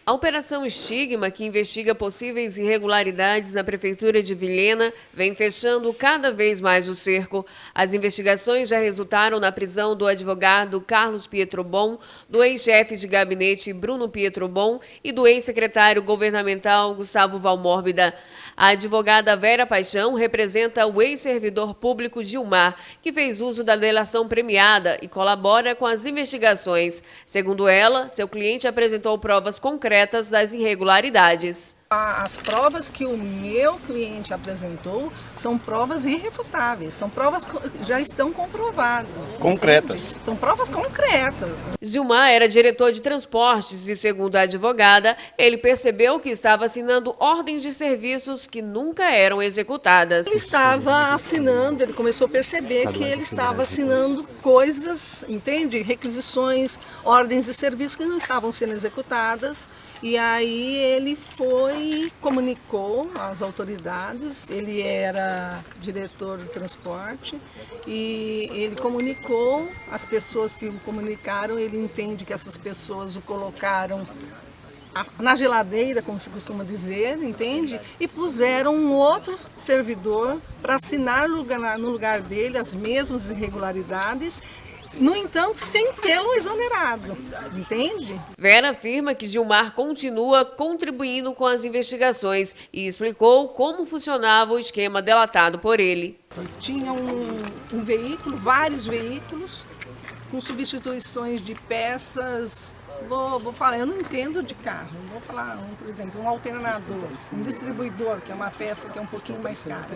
A Operação Estigma, que investiga possíveis irregularidades na Prefeitura de Vilhena, vem fechando cada vez mais o cerco. As investigações já resultaram na prisão do advogado Carlos Pietrobon, do ex-chefe de gabinete Bruno Pietrobon e do ex-secretário governamental Gustavo Valmórbida. A advogada Vera Paixão representa o ex-servidor público Gilmar, que fez uso da delação premiada e colabora com as investigações. Segundo ela, seu cliente apresentou provas concretas das irregularidades. As provas que o meu cliente apresentou são provas irrefutáveis, são provas que já estão comprovadas. Concretas. Entende? São provas concretas. Gilmar era diretor de transportes e, segundo a advogada, ele percebeu que estava assinando ordens de serviços que nunca eram executadas. Ele estava assinando, ele começou a perceber que ele estava assinando coisas, entende? Requisições, ordens de serviço que não estavam sendo executadas. E aí ele foi, comunicou às autoridades, ele era diretor de transporte e ele comunicou às pessoas que o comunicaram, ele entende que essas pessoas o colocaram na geladeira, como se costuma dizer, entende? E puseram um outro servidor para assinar no lugar dele as mesmas irregularidades, no entanto, sem tê-lo exonerado, entende? Vera afirma que Gilmar continua contribuindo com as investigações e explicou como funcionava o esquema delatado por ele. Tinha um veículo, vários veículos, com substituições de peças. Vou falar, eu não entendo de carro, vou falar, por exemplo, um alternador, um distribuidor, que é uma peça que é um pouquinho mais cara.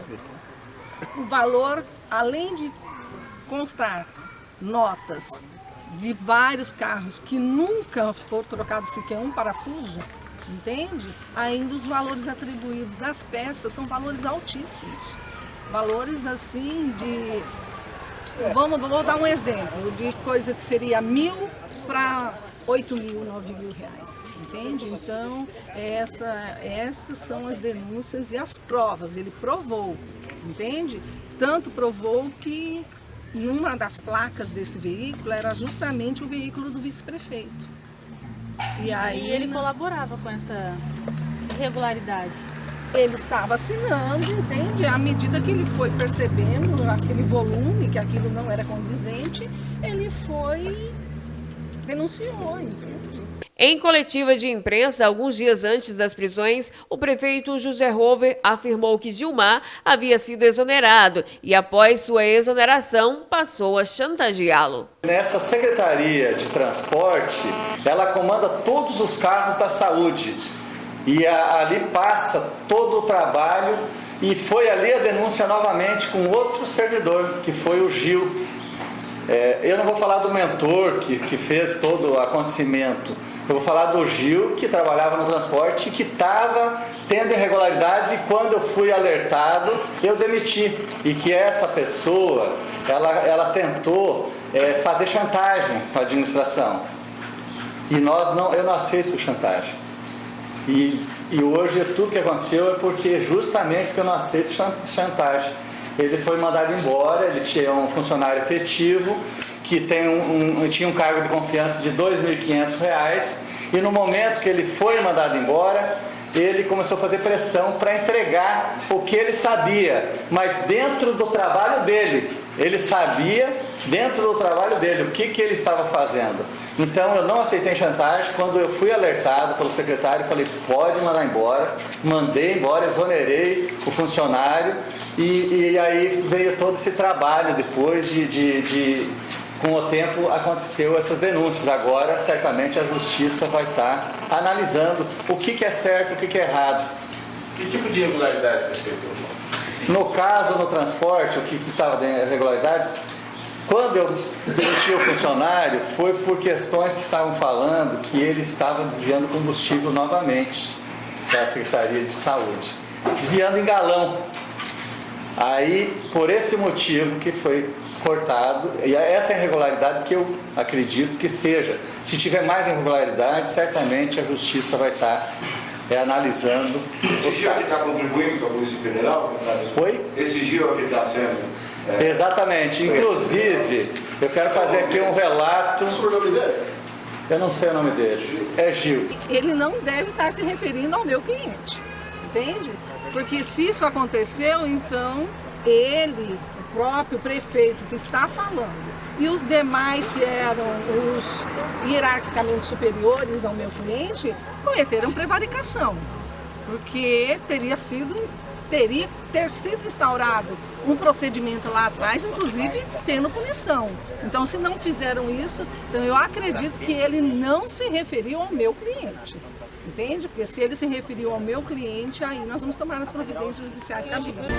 O valor, além de constar notas de vários carros que nunca foram trocados sequer um parafuso, entende? Ainda os valores atribuídos às peças são valores altíssimos. Valores assim de... Vou dar um exemplo de coisa que seria 1.000 para 8.000, 9.000 reais, entende? Então, essas são as denúncias e as provas. Ele provou, entende? Tanto provou que numa das placas desse veículo era justamente o veículo do vice-prefeito. E aí ele colaborava com essa irregularidade? Ele estava assinando, entende? À medida que ele foi percebendo aquele volume, que aquilo não era condizente, ele foi, denunciou, entende? Em coletiva de imprensa, alguns dias antes das prisões, o prefeito José Rover afirmou que Gilmar havia sido exonerado e, após sua exoneração, passou a chantageá-lo. Nessa Secretaria de Transporte, ela comanda todos os carros da saúde e ali passa todo o trabalho e foi ali a denúncia novamente com outro servidor, que foi o Gil. Eu não vou falar do mentor que fez todo o acontecimento. Eu vou falar do Gil, que trabalhava no transporte, que estava tendo irregularidades e quando eu fui alertado, eu demiti. E que essa pessoa, ela tentou fazer chantagem com a administração. E eu não aceito chantagem. E hoje tudo que aconteceu é justamente porque eu não aceito chantagem. Ele foi mandado embora, ele tinha um funcionário efetivo, que tinha um cargo de confiança de R$ 2.500 e no momento que ele foi mandado embora, ele começou a fazer pressão para entregar o que ele sabia, mas dentro do trabalho dele. Ele sabia, dentro do trabalho dele, o que ele estava fazendo. Então eu não aceitei chantagem. Quando eu fui alertado pelo secretário, falei, pode mandar embora. Mandei embora, exonerei o funcionário e aí veio todo esse trabalho depois com o tempo aconteceu essas denúncias. Agora, certamente, a Justiça vai estar analisando o que é certo e o que é errado. Que tipo de irregularidade, prefeito? No caso, no transporte, o que estava de irregularidades, quando eu demiti o funcionário, foi por questões que estavam falando que ele estava desviando combustível novamente da Secretaria de Saúde, desviando em galão. Aí, por esse motivo que foi cortado, e essa é a irregularidade que eu acredito que seja. Se tiver mais irregularidade, certamente a Justiça vai estar analisando. Esse Gil que está contribuindo com a Polícia Federal? Oi? Esse Gil que está sendo... Exatamente. Inclusive, eu quero fazer aqui um relato. Eu não sei o nome dele. É Gil. Ele não deve estar se referindo ao meu cliente, entende? Porque se isso aconteceu, então ele, o próprio prefeito que está falando, e os demais que eram os hierarquicamente superiores ao meu cliente, cometeram prevaricação, porque teria ter sido instaurado um procedimento lá atrás, inclusive tendo punição. Então, se não fizeram isso, então eu acredito que ele não se referiu ao meu cliente, entende? Porque se ele se referiu ao meu cliente, aí nós vamos tomar as providências judiciais cabíveis.